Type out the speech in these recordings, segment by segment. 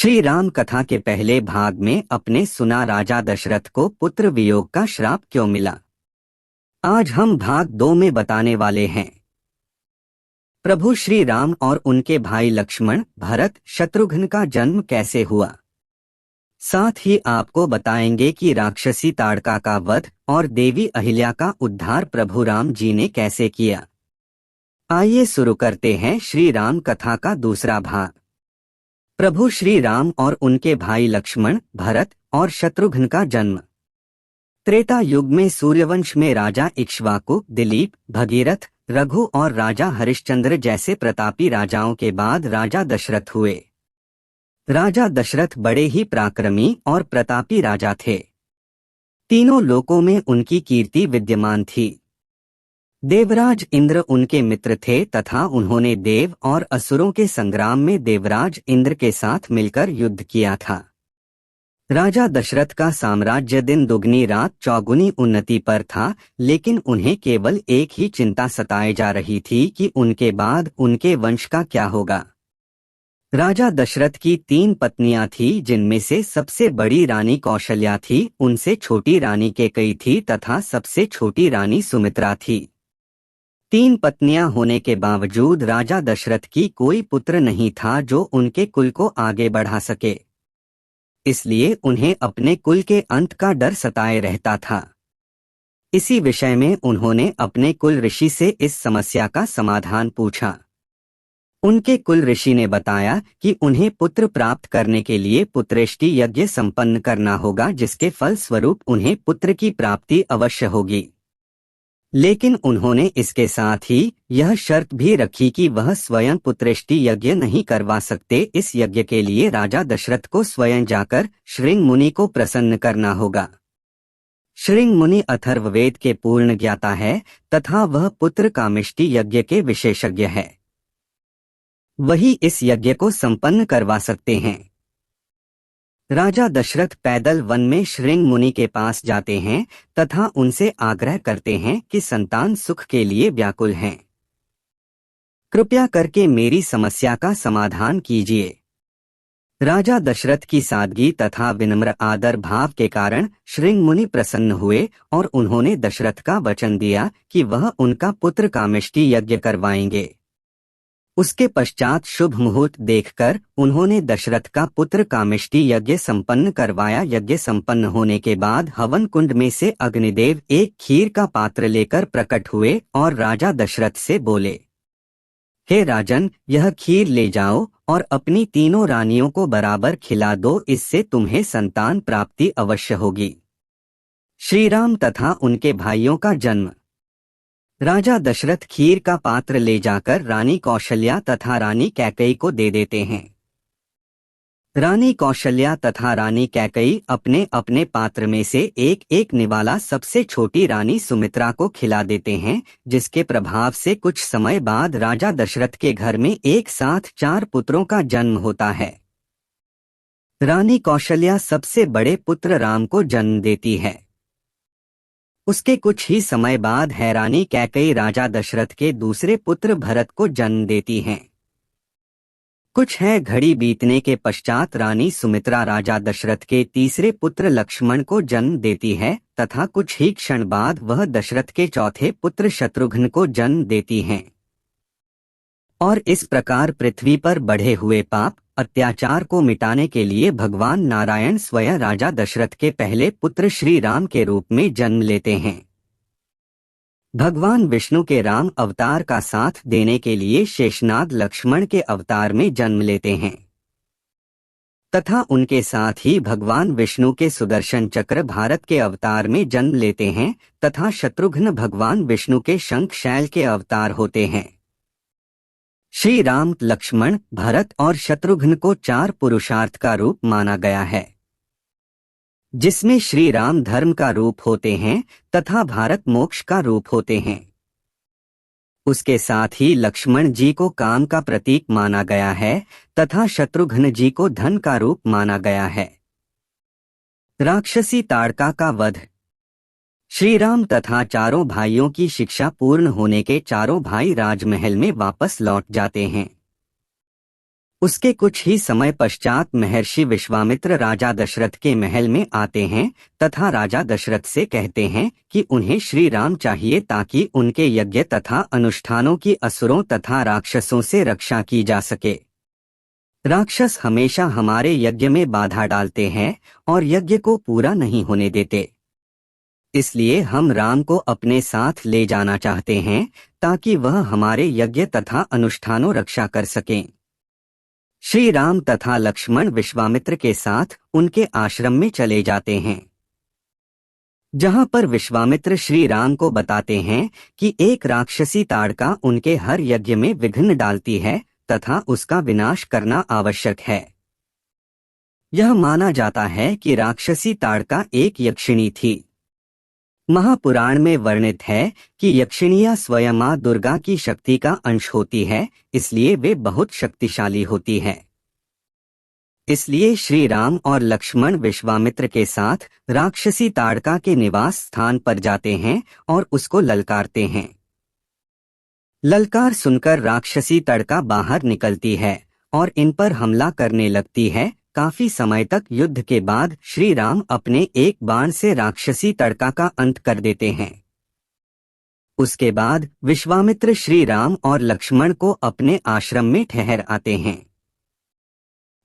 श्री राम कथा के पहले भाग में अपने सुना राजा दशरथ को पुत्र वियोग का श्राप क्यों मिला। आज हम भाग 2 में बताने वाले हैं। प्रभु श्री राम और उनके भाई लक्ष्मण, भरत, शत्रुघ्न का जन्म कैसे हुआ। साथ ही आपको बताएंगे कि राक्षसी ताड़का का वध और देवी अहिल्या का उद्धार प्रभु राम जी ने कैसे किया। आइए शुरू करते हैं श्री राम कथा का दूसरा भाग। प्रभु श्री राम और उनके भाई लक्ष्मण, भरत और शत्रुघ्न का जन्म। त्रेता युग में सूर्यवंश में राजा इक्ष्वाकु, दिलीप, भगीरथ, रघु और राजा हरिश्चंद्र जैसे प्रतापी राजाओं के बाद राजा दशरथ हुए। राजा दशरथ बड़े ही पराक्रमी और प्रतापी राजा थे। तीनों लोकों में उनकी कीर्ति विद्यमान थी। देवराज इंद्र उनके मित्र थे तथा उन्होंने देव और असुरों के संग्राम में देवराज इंद्र के साथ मिलकर युद्ध किया था। राजा दशरथ का साम्राज्य दिन दुगनी रात चौगुनी उन्नति पर था, लेकिन उन्हें केवल एक ही चिंता सताए जा रही थी कि उनके बाद उनके वंश का क्या होगा। राजा दशरथ की 3 पत्नियां थी, जिनमें से सबसे बड़ी रानी कौशल्या थी, उनसे छोटी रानी कैकेयी थी तथा सबसे छोटी रानी सुमित्रा थी। 3 पत्नियां होने के बावजूद राजा दशरथ की कोई पुत्र नहीं था जो उनके कुल को आगे बढ़ा सके। इसलिए उन्हें अपने कुल के अंत का डर सताए रहता था। इसी विषय में उन्होंने अपने कुल ऋषि से इस समस्या का समाधान पूछा। उनके कुल ऋषि ने बताया कि उन्हें पुत्र प्राप्त करने के लिए पुत्रेष्टि यज्ञ संपन्न करना होगा, जिसके फल स्वरूप उन्हें पुत्र की प्राप्ति अवश्य होगी। लेकिन उन्होंने इसके साथ ही यह शर्त भी रखी कि वह स्वयं पुत्रेष्टि यज्ञ नहीं करवा सकते। इस यज्ञ के लिए राजा दशरथ को स्वयं जाकर श्रृंग मुनि को प्रसन्न करना होगा। श्रृंग मुनि अथर्ववेद के पूर्ण ज्ञाता है तथा वह पुत्र कामिष्टि यज्ञ के विशेषज्ञ है। वही इस यज्ञ को संपन्न करवा सकते हैं। राजा दशरथ पैदल वन में श्रृंग मुनि के पास जाते हैं तथा उनसे आग्रह करते हैं कि संतान सुख के लिए व्याकुल हैं। कृपया करके मेरी समस्या का समाधान कीजिए। राजा दशरथ की सादगी तथा विनम्र आदर भाव के कारण श्रृंग मुनि प्रसन्न हुए और उन्होंने दशरथ का वचन दिया कि वह उनका पुत्र कामिष्टि यज्ञ करवाएंगे। उसके पश्चात शुभ मुहूर्त देखकर उन्होंने दशरथ का पुत्र कामिष्टि यज्ञ संपन्न करवाया। यज्ञ संपन्न होने के बाद हवन कुंड में से अग्निदेव एक खीर का पात्र लेकर प्रकट हुए और राजा दशरथ से बोले, हे राजन, यह खीर ले जाओ और अपनी तीनों रानियों को बराबर खिला दो, इससे तुम्हें संतान प्राप्ति अवश्य होगी। श्री राम तथा उनके भाइयों का जन्म। राजा दशरथ खीर का पात्र ले जाकर रानी कौशल्या तथा रानी कैकेयी को दे देते हैं। रानी कौशल्या तथा रानी कैकेयी अपने अपने पात्र में से एक एक निवाला सबसे छोटी रानी सुमित्रा को खिला देते हैं, जिसके प्रभाव से कुछ समय बाद राजा दशरथ के घर में एक साथ 4 पुत्रों का जन्म होता है। रानी कौशल्या सबसे बड़े पुत्र राम को जन्म देती है। उसके कुछ ही समय बाद रानी कैकेयी राजा दशरथ के दूसरे पुत्र भरत को जन्म देती हैं। कुछ घड़ी बीतने के पश्चात रानी सुमित्रा राजा दशरथ के तीसरे पुत्र लक्ष्मण को जन्म देती है तथा कुछ ही क्षण बाद वह दशरथ के चौथे पुत्र शत्रुघ्न को जन्म देती हैं। और इस प्रकार पृथ्वी पर बढ़े हुए पाप अत्याचार को मिटाने के लिए भगवान नारायण स्वयं राजा दशरथ के पहले पुत्र श्री राम के रूप में जन्म लेते हैं। भगवान विष्णु के राम अवतार का साथ देने के लिए शेषनाग लक्ष्मण के अवतार में जन्म लेते हैं तथा उनके साथ ही भगवान विष्णु के सुदर्शन चक्र भारत के अवतार में जन्म लेते हैं तथा शत्रुघ्न भगवान विष्णु के शंख शैल के अवतार होते हैं। श्री राम, लक्ष्मण, भरत और शत्रुघ्न को 4 पुरुषार्थ का रूप माना गया है, जिसमें श्री राम धर्म का रूप होते हैं तथा भरत मोक्ष का रूप होते हैं। उसके साथ ही लक्ष्मण जी को काम का प्रतीक माना गया है तथा शत्रुघ्न जी को धन का रूप माना गया है। राक्षसी ताड़का का वध। श्री राम तथा चारों भाइयों की शिक्षा पूर्ण होने के चारों भाई राजमहल में वापस लौट जाते हैं। उसके कुछ ही समय पश्चात महर्षि विश्वामित्र राजा दशरथ के महल में आते हैं तथा राजा दशरथ से कहते हैं कि उन्हें श्री राम चाहिए ताकि उनके यज्ञ तथा अनुष्ठानों की असुरों तथा राक्षसों से रक्षा की जा सके। राक्षस हमेशा हमारे यज्ञ में बाधा डालते हैं और यज्ञ को पूरा नहीं होने देते। इसलिए हम राम को अपने साथ ले जाना चाहते हैं ताकि वह हमारे यज्ञ तथा अनुष्ठानों रक्षा कर सकें। श्री राम तथा लक्ष्मण विश्वामित्र के साथ उनके आश्रम में चले जाते हैं, जहां पर विश्वामित्र श्री राम को बताते हैं कि एक राक्षसी ताड़का उनके हर यज्ञ में विघ्न डालती है तथा उसका विनाश करना आवश्यक है। यह माना जाता है कि राक्षसी ताड़का एक यक्षिणी थी। महापुराण में वर्णित है कि यक्षिणियां स्वयं मां दुर्गा की शक्ति का अंश होती है, इसलिए वे बहुत शक्तिशाली होती है। इसलिए श्री राम और लक्ष्मण विश्वामित्र के साथ राक्षसी ताड़का के निवास स्थान पर जाते हैं और उसको ललकारते हैं। ललकार सुनकर राक्षसी ताड़का बाहर निकलती है और इन पर हमला करने लगती है। काफी समय तक युद्ध के बाद श्री राम अपने एक बाण से राक्षसी ताड़का का अंत कर देते हैं। उसके बाद विश्वामित्र श्री राम और लक्ष्मण को अपने आश्रम में ठहर आते हैं।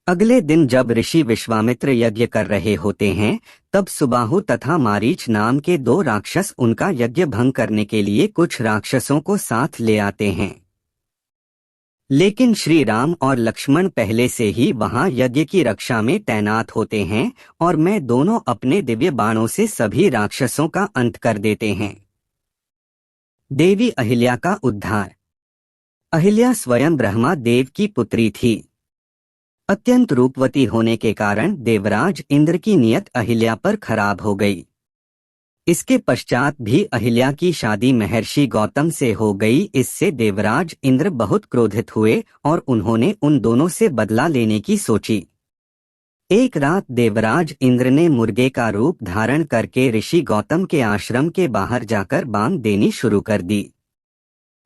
अगले दिन जब ऋषि विश्वामित्र यज्ञ कर रहे होते हैं, तब सुबाहु तथा मारीच नाम के दो राक्षस उनका यज्ञ भंग करने के लिए कुछ राक्षसों को साथ ले आते हैं। लेकिन श्री राम और लक्ष्मण पहले से ही वहां यज्ञ की रक्षा में तैनात होते हैं और मैं दोनों अपने दिव्य बाणों से सभी राक्षसों का अंत कर देते हैं। देवी अहिल्या का उद्धार। अहिल्या स्वयं ब्रह्मा देव की पुत्री थी। अत्यंत रूपवती होने के कारण देवराज इंद्र की नियत अहिल्या पर खराब हो गई। इसके पश्चात भी अहिल्या की शादी महर्षि गौतम से हो गई। इससे देवराज इंद्र बहुत क्रोधित हुए और उन्होंने उन दोनों से बदला लेने की सोची। एक रात देवराज इंद्र ने मुर्गे का रूप धारण करके ऋषि गौतम के आश्रम के बाहर जाकर बांग देनी शुरू कर दी।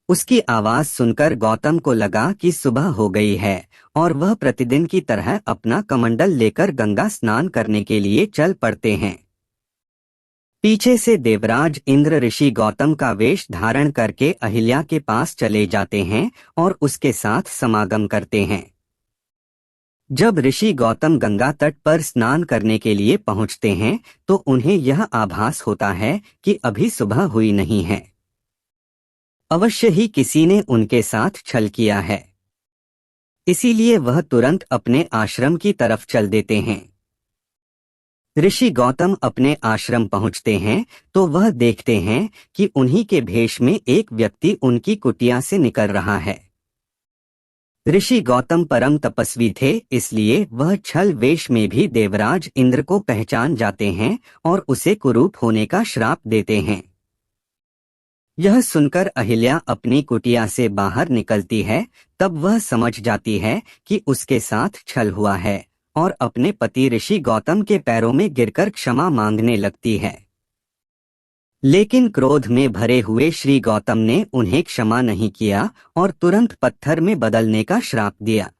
उसकी आवाज सुनकर गौतम को लगा कि सुबह हो गई है और वह प्रतिदिन की तरह अपना कमंडल लेकर गंगा स्नान करने के लिए चल पड़ते हैं। पीछे से देवराज इंद्र ऋषि गौतम का वेश धारण करके अहिल्या के पास चले जाते हैं और उसके साथ समागम करते हैं। जब ऋषि गौतम गंगा तट पर स्नान करने के लिए पहुंचते हैं तो उन्हें यह आभास होता है कि अभी सुबह हुई नहीं है। अवश्य ही किसी ने उनके साथ छल किया है। इसीलिए वह तुरंत अपने आश्रम की तरफ चल देते हैं। ऋषि गौतम अपने आश्रम पहुंचते हैं तो वह देखते हैं कि उन्हीं के भेष में एक व्यक्ति उनकी कुटिया से निकल रहा है। ऋषि गौतम परम तपस्वी थे, इसलिए वह छल वेश में भी देवराज इंद्र को पहचान जाते हैं और उसे कुरूप होने का श्राप देते हैं। यह सुनकर अहिल्या अपनी कुटिया से बाहर निकलती है। तब वह समझ जाती है कि उसके साथ छल हुआ है और अपने पति ऋषि गौतम के पैरों में गिरकर क्षमा मांगने लगती है। लेकिन क्रोध में भरे हुए श्री गौतम ने उन्हें क्षमा नहीं किया और तुरंत पत्थर में बदलने का श्राप दिया।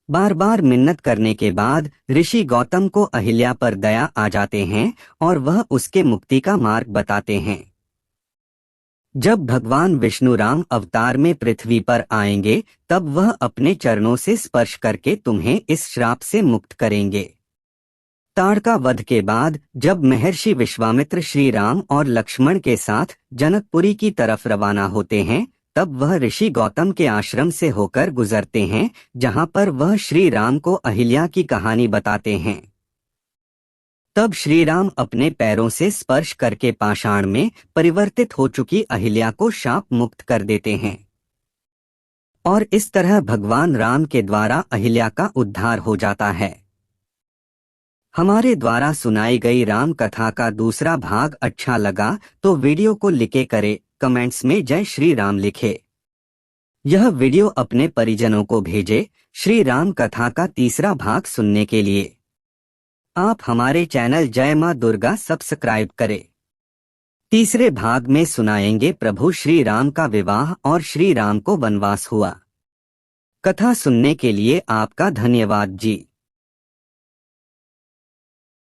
बार बार मिन्नत करने के बाद ऋषि गौतम को अहिल्या पर दया आ जाते हैं और वह उसके मुक्ति का मार्ग बताते हैं। जब भगवान विष्णु राम अवतार में पृथ्वी पर आएंगे तब वह अपने चरणों से स्पर्श करके तुम्हें इस श्राप से मुक्त करेंगे। ताड़का वध के बाद जब महर्षि विश्वामित्र श्री राम और लक्ष्मण के साथ जनकपुरी की तरफ रवाना होते हैं तब वह ऋषि गौतम के आश्रम से होकर गुजरते हैं, जहां पर वह श्री राम को अहिल्या की कहानी बताते हैं। तब श्री राम अपने पैरों से स्पर्श करके पाषाण में परिवर्तित हो चुकी अहिल्या को शाप मुक्त कर देते हैं और इस तरह भगवान राम के द्वारा अहिल्या का उद्धार हो जाता है। हमारे द्वारा सुनाई गई राम कथा का दूसरा भाग अच्छा लगा तो वीडियो को लिखे करे, कमेंट्स में जय श्री राम लिखे। यह वीडियो अपने परिजनों को भेजे श्री राम कथा का तीसरा भाग सुनने के लिए। आप हमारे चैनल जय मां दुर्गा सब्सक्राइब करें। तीसरे भाग में सुनाएंगे प्रभु श्री राम का विवाह और श्री राम को वनवास हुआ। कथा सुनने के लिए आपका धन्यवाद जी।